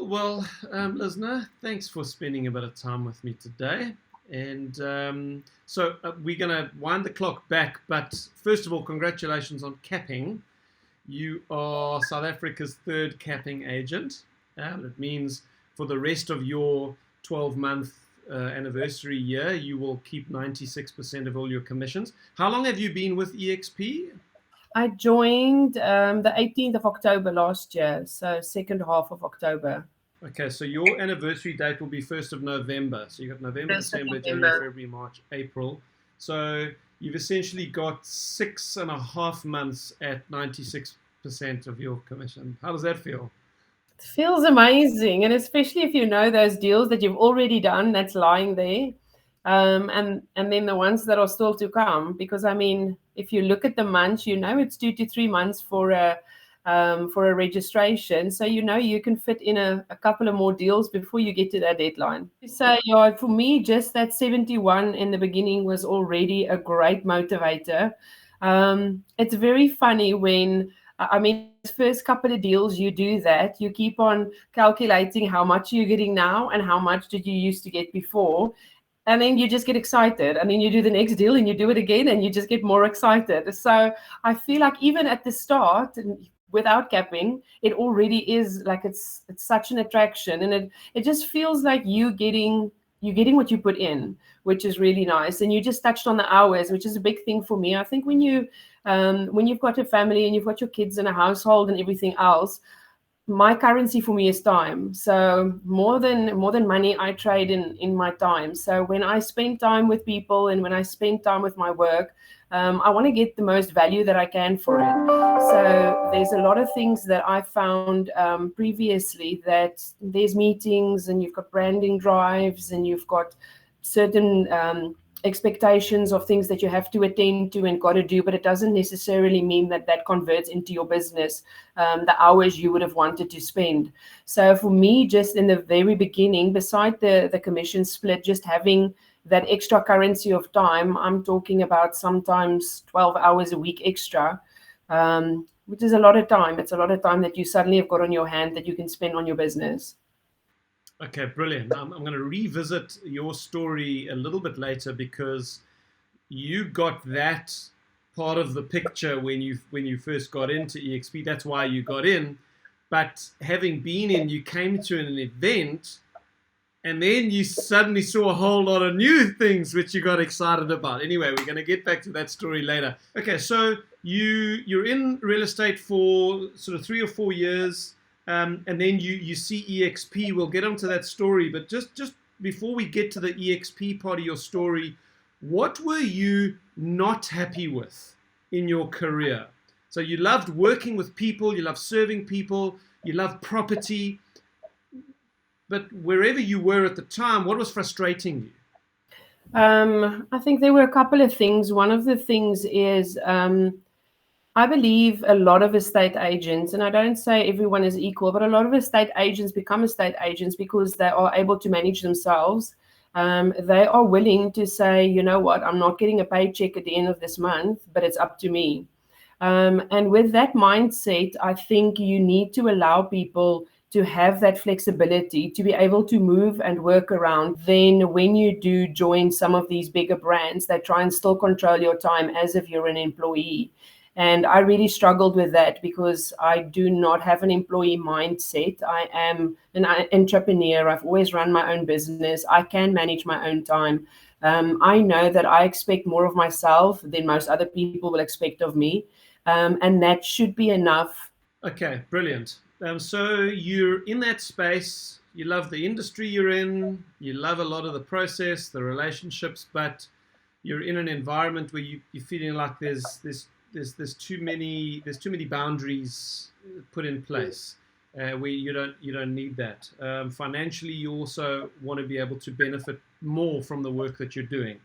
Well, Lizna, thanks for spending a bit of time with me today. And we're going to wind the clock back. But first of all, congratulations on capping. You are South Africa's third capping agent. It means for the rest of your 12-month anniversary year, you will keep 96% of all your commissions. How long have you been with EXP? I joined the 18th of October last year, so second half of October. Okay, so your anniversary date will be 1st of November. So you've got November, 1st of December, January, November. February, March, April. So you've essentially got 6.5 months at 96% of your commission. How does that feel? It feels amazing, and especially if you know those deals that you've already done that's lying there, and then the ones that are still to come. Because I mean, if you look at the months, you know it's 2 to 3 months for a registration, so you know you can fit in a couple of more deals before you get to that deadline. So yeah, for me, just that 71 in the beginning was already a great motivator. It's very funny when I mean, first couple of deals, you do that. You keep on calculating how much you're getting now and how much did you used to get before. And then you just get excited. And then you do the next deal and you do it again and you just get more excited. So I feel like even at the start, without capping, it already is like it's such an attraction. And it just feels like you're getting what you put in, which is really nice. And you just touched on the hours, which is a big thing for me. I think when you've got a family and you've got your kids and a household and everything else, my currency for me is time. So more than money, I trade in my time. So when I spend time with people and when I spend time with my work, I want to get the most value that I can for it. So there's a lot of things that I found previously, that there's meetings and you've got branding drives and you've got certain expectations of things that you have to attend to and got to do, but it doesn't necessarily mean that that converts into your business, the hours you would have wanted to spend. So for me, just in the very beginning, beside the commission split, just having that extra currency of time, I'm talking about sometimes 12 hours a week extra, which is a lot of time. It's a lot of time that you suddenly have got on your hand that you can spend on your business. Okay, brilliant. I'm going to revisit your story a little bit later because you got that part of the picture when you first got into EXP. That's why you got in. But having been in, you came to an event and then you suddenly saw a whole lot of new things which you got excited about. Anyway, we're going to get back to that story later. Okay, so you're in real estate for sort of 3 or 4 years. And then you see EXP. We'll get onto that story. But just before we get to the EXP part of your story, what were you not happy with in your career? So you loved working with people, you loved serving people, you loved property. But wherever you were at the time, what was frustrating you? I think there were a couple of things. One of the things is I believe a lot of estate agents, and I don't say everyone is equal, but a lot of estate agents become estate agents because they are able to manage themselves. They are willing to say, you know what, I'm not getting a paycheck at the end of this month, but it's up to me. And with that mindset, I think you need to allow people to have that flexibility, to be able to move and work around. Then when you do join some of these bigger brands, they try and still control your time as if you're an employee. And I really struggled with that because I do not have an employee mindset. I am an entrepreneur. I've always run my own business. I can manage my own time. I know that I expect more of myself than most other people will expect of me. And that should be enough. Okay, brilliant. So you're in that space. You love the industry you're in. You love a lot of the process, the relationships, but you're in an environment where you're feeling like there's too many boundaries put in place where you don't need that. Financially, you also want to be able to benefit more from the work that you're doing.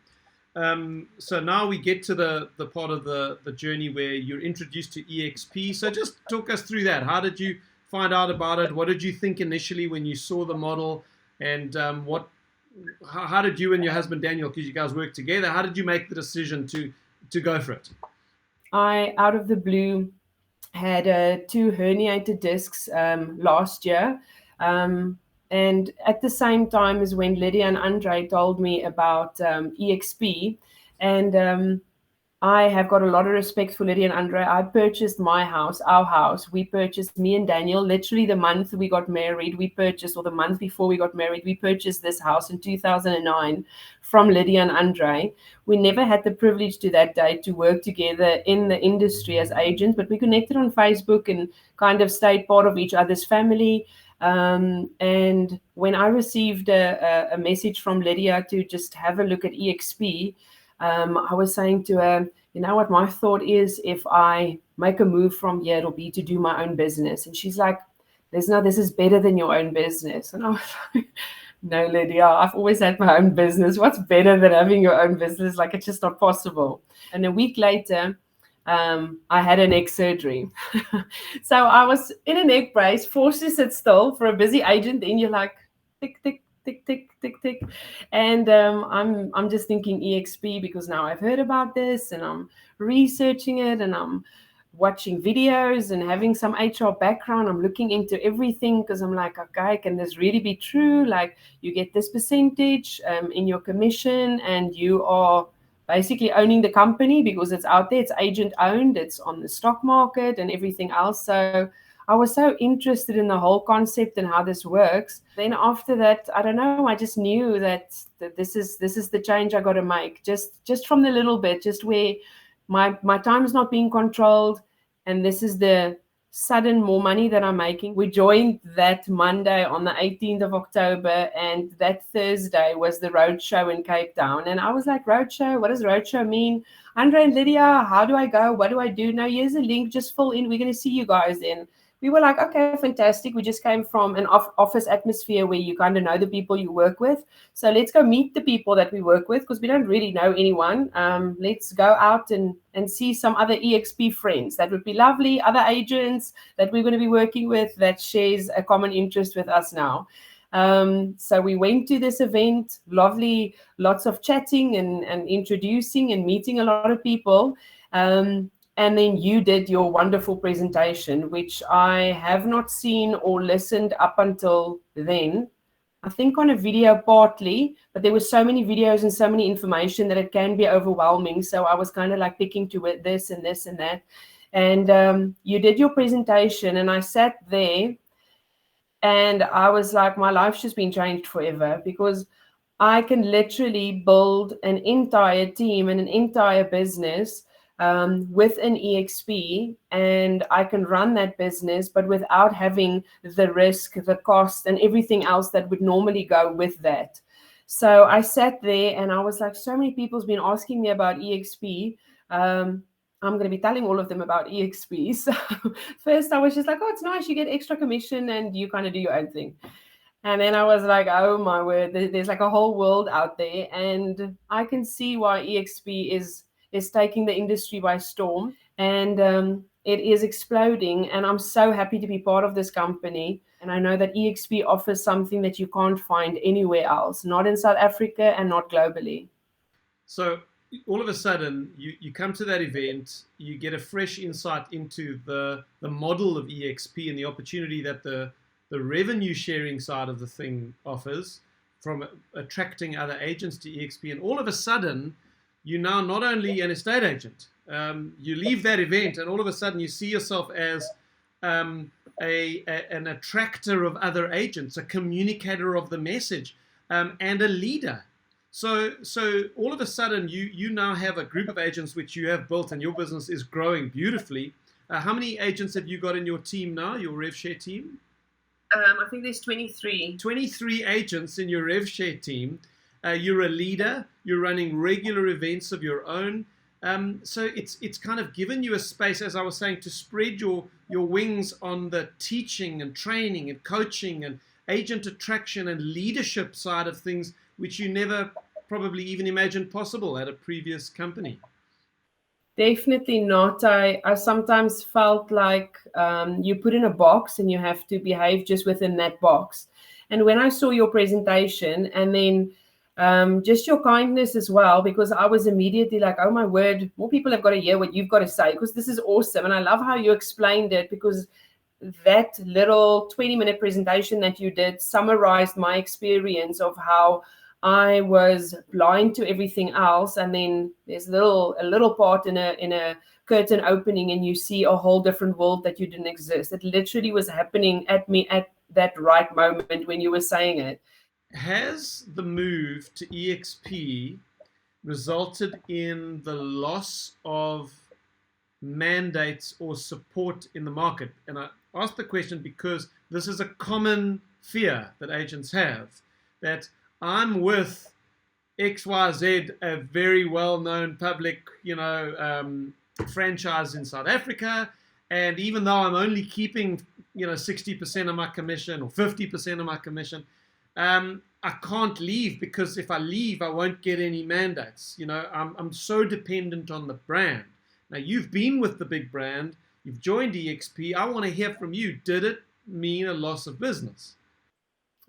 So now we get to the part of the journey where you're introduced to EXP. So just talk us through that. How did you find out about it? What did you think initially when you saw the model? And how did you and your husband Daniel, because you guys work together, how did you make the decision to go for it? I, out of the blue, had 2 herniated discs last year. And at the same time as when Lydia and Andre told me about EXP, and I have got a lot of respect for Lydia and Andre. I purchased my house, our house. We purchased, me and Daniel, literally the month we got married, we purchased, or the month before we got married, we purchased this house in 2009 from Lydia and Andre. We never had the privilege to that day to work together in the industry as agents, but we connected on Facebook and kind of stayed part of each other's family. And when I received a message from Lydia to just have a look at EXP, I was saying to her, you know what, my thought is if I make a move from here, it'll be to do my own business. And she's like, this is better than your own business. And I was like, no, Lydia, I've always had my own business. What's better than having your own business? Like, it's just not possible. And a week later, I had a neck surgery. So I was in a neck brace, forced to sit still for a busy agent. Then you're like, tick, tick, tick, tick, tick, tick. And I'm just thinking EXP because now I've heard about this and I'm researching it and I'm watching videos and having some HR background. I'm looking into everything because I'm like, okay, can this really be true? Like, you get this percentage in your commission and you are basically owning the company because it's out there, it's agent owned, it's on the stock market and everything else. So I was so interested in the whole concept and how this works. Then after that, I don't know, I just knew that this is the change I got to make. Just from the little bit, just where my time is not being controlled, and this is the sudden more money that I'm making. We joined that Monday on the 18th of October, and that Thursday was the roadshow in Cape Town. And I was like, roadshow? What does roadshow mean? Andre and Lydia, how do I go? What do I do? No, here's a link, just fill in. We're going to see you guys then. We were like, okay, fantastic. We just came from an office atmosphere where you kind of know the people you work with. So let's go meet the people that we work with because we don't really know anyone. Let's go out and see some other EXP friends. That would be lovely. Other agents that we're going to be working with that shares a common interest with us now. So we went to this event, lovely, lots of chatting and introducing and meeting a lot of people. And then you did your wonderful presentation, which I have not seen or listened up until then. I think on a video partly, but there were so many videos and so many information that it can be overwhelming. So I was kind of like picking to it, this and this and that. And you did your presentation and I sat there and I was like, my life's just been changed forever because I can literally build an entire team and an entire business with an EXP, and I can run that business, but without having the risk, the cost, and everything else that would normally go with that. So I sat there and I was like, so many people's been asking me about EXP. I'm going to be telling all of them about EXP. So first I was just like, oh, it's nice. You get extra commission and you kind of do your own thing. And then I was like, oh my word, there's like a whole world out there. And I can see why EXP is taking the industry by storm, and it is exploding. And I'm so happy to be part of this company. And I know that EXP offers something that you can't find anywhere else, not in South Africa and not globally. So all of a sudden, you come to that event, you get a fresh insight into the model of EXP and the opportunity that the revenue sharing side of the thing offers from attracting other agents to EXP. And all of a sudden, you're now not only an estate agent. You leave that event and all of a sudden you see yourself as an attractor of other agents, a communicator of the message, and a leader. So all of a sudden you now have a group of agents which you have built and your business is growing beautifully. How many agents have you got in your team now, your RevShare team? I think there's 23. 23 agents in your RevShare team. You're a leader. You're running regular events of your own. So it's kind of given you a space, as I was saying, to spread your wings on the teaching and training and coaching and agent attraction and leadership side of things, which you never probably even imagined possible at a previous company. Definitely not. I sometimes felt like you put in a box and you have to behave just within that box. And when I saw your presentation and then just your kindness as well, because I was immediately like, oh my word, more people have got to hear what you've got to say, because this is awesome. And I love how you explained it, because that little 20-minute presentation that you did summarized my experience of how I was blind to everything else, and then there's a little part in a curtain opening, and you see a whole different world that you didn't exist. It literally was happening at me at that right moment when you were saying it. Has the move to EXP resulted in the loss of mandates or support in the market? And I ask the question because this is a common fear that agents have, that I'm with XYZ, a very well-known public, franchise in South Africa, and even though I'm only keeping, 60% of my commission or 50% of my commission, I can't leave, because if I leave, I won't get any mandates. I'm so dependent on the brand. Now, you've been with the big brand, you've joined EXP. I want to hear from you. Did it mean a loss of business?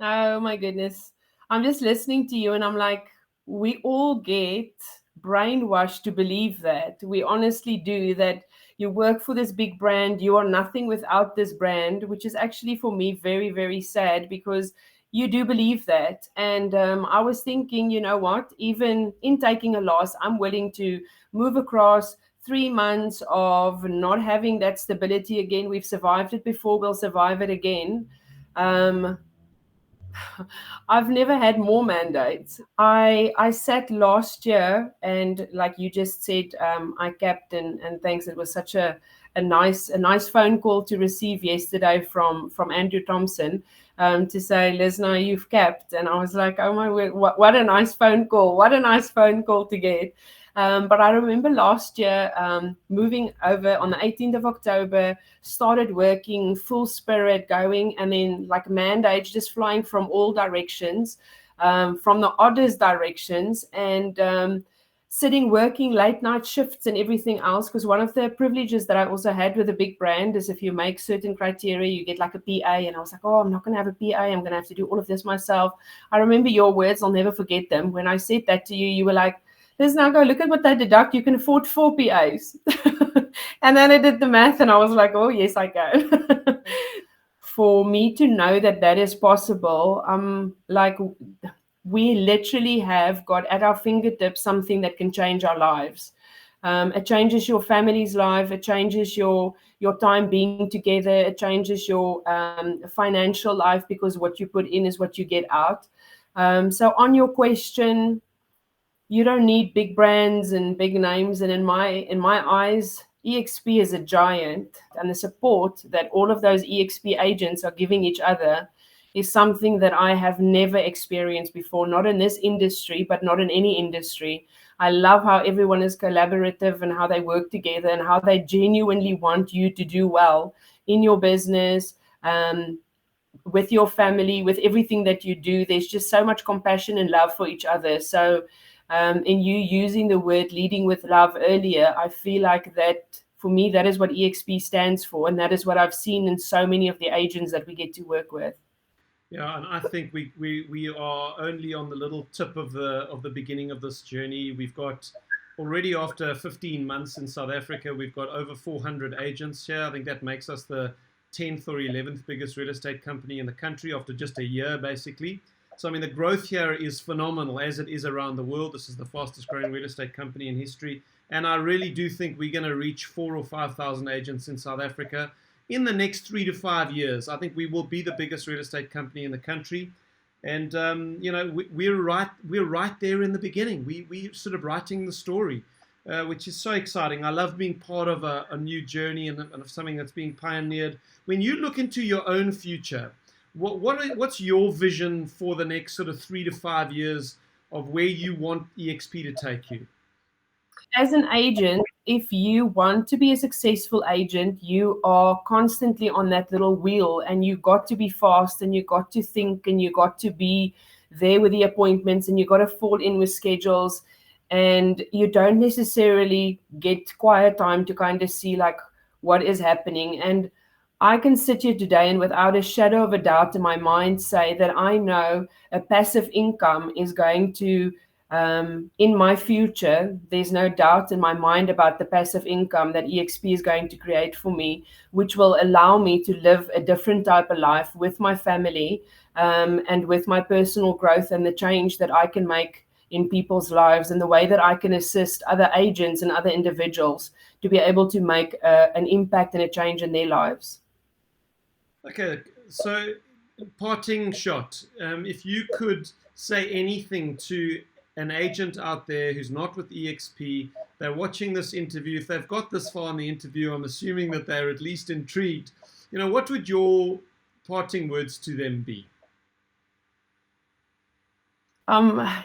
Oh my goodness. I'm just listening to you and I'm like, we all get brainwashed to believe that. We honestly do, that you work for this big brand, you are nothing without this brand, which is actually for me very, very sad, because you do believe that. And I was thinking, you know what, even in taking a loss, I'm willing to move across 3 months of not having that stability again. We've survived it before, we'll survive it again. Um, I've never had more mandates. I sat last year, and like you just said, I capped, and thanks. It was such a nice phone call to receive yesterday from Andrew Thompson, to say, Lizna, you've capped. And I was like, oh my word, what a nice phone call. What a nice phone call to get. But I remember last year, moving over on the 18th of October, started working full spirit going, and then like mandates just flying from all directions, from the oddest directions, and sitting working late night shifts and everything else. Because one of the privileges that I also had with a big brand is if you make certain criteria, you get like a PA. And I was like, oh, I'm not going to have a PA. I'm going to have to do all of this myself. I remember your words. I'll never forget them. When I said that to you, you were like, let's now go look at what they deduct. You can afford 4 PAs. And then I did the math and I was like, oh, yes, I can. For me to know that that is possible, like, we literally have got at our fingertips something that can change our lives. It changes your family's life. It changes your time being together. It changes your financial life, because what you put in is what you get out. So on your question, you don't need big brands and big names. And in my eyes, EXP is a giant, and the support that all of those EXP agents are giving each other is something that I have never experienced before, not in this industry, but not in any industry. I love how everyone is collaborative and how they work together and how they genuinely want you to do well in your business, with your family, with everything that you do. There's just so much compassion and love for each other. So in you using the word leading with love earlier, I feel like that, for me, that is what EXP stands for. And that is what I've seen in so many of the agents that we get to work with. Yeah, and I think we are only on the little tip of the beginning of this journey. We've got already, after 15 months in South Africa, we've got over 400 agents here. I think that makes us the 10th or 11th biggest real estate company in the country after just a year, basically. So, I mean, the growth here is phenomenal, as it is around the world. This is the fastest growing real estate company in history. And I really do think we're going to reach 4,000 or 5,000 agents in South Africa in the next 3 to 5 years. I think we will be the biggest real estate company in the country. And, we're right there in the beginning. We're sort of writing the story, which is so exciting. I love being part of a new journey and of something that's being pioneered. When you look into your own future, what's your vision for the next sort of 3 to 5 years of where you want EXP to take you? As an agent, if you want to be a successful agent, you are constantly on that little wheel, and you got to be fast, and you got to think, and you got to be there with the appointments, and you got to fall in with schedules, and you don't necessarily get quiet time to kind of see like what is happening. And I can sit here today and without a shadow of a doubt in my mind say that I know a passive income is going to in my future, there's no doubt in my mind about the passive income that EXP is going to create for me, which will allow me to live a different type of life with my family, and with my personal growth and the change that I can make in people's lives, and the way that I can assist other agents and other individuals to be able to make an impact and a change in their lives. Okay, so parting shot. If you could say anything to an agent out there who's not with EXP, they're watching this interview. If they've got this far in the interview, I'm assuming that they're at least intrigued. What would your parting words to them be?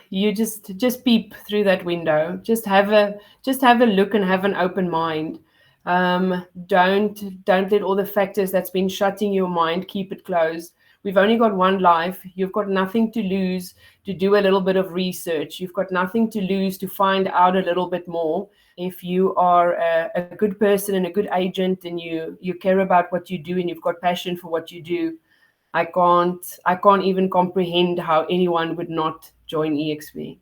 You just peep through that window. Just have a look and have an open mind. Don't let all the factors that's been shutting your mind keep it closed. We've only got one life. You've got nothing to lose to do a little bit of research. You've got nothing to lose to find out a little bit more. If you are a good person and a good agent, and you care about what you do and you've got passion for what you do, I can't even comprehend how anyone would not join EXP.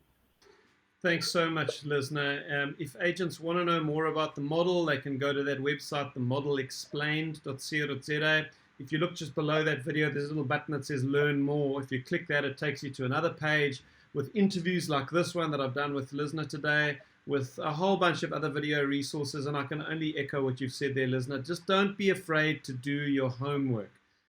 Thanks so much, Lizna. If agents want to know more about the model, they can go to that website, themodelexplained.co.za. If you look just below that video, there's a little button that says Learn More. If you click that, it takes you to another page with interviews like this one that I've done with Lizna today, with a whole bunch of other video resources. And I can only echo what you've said there, Lizna. Just don't be afraid to do your homework.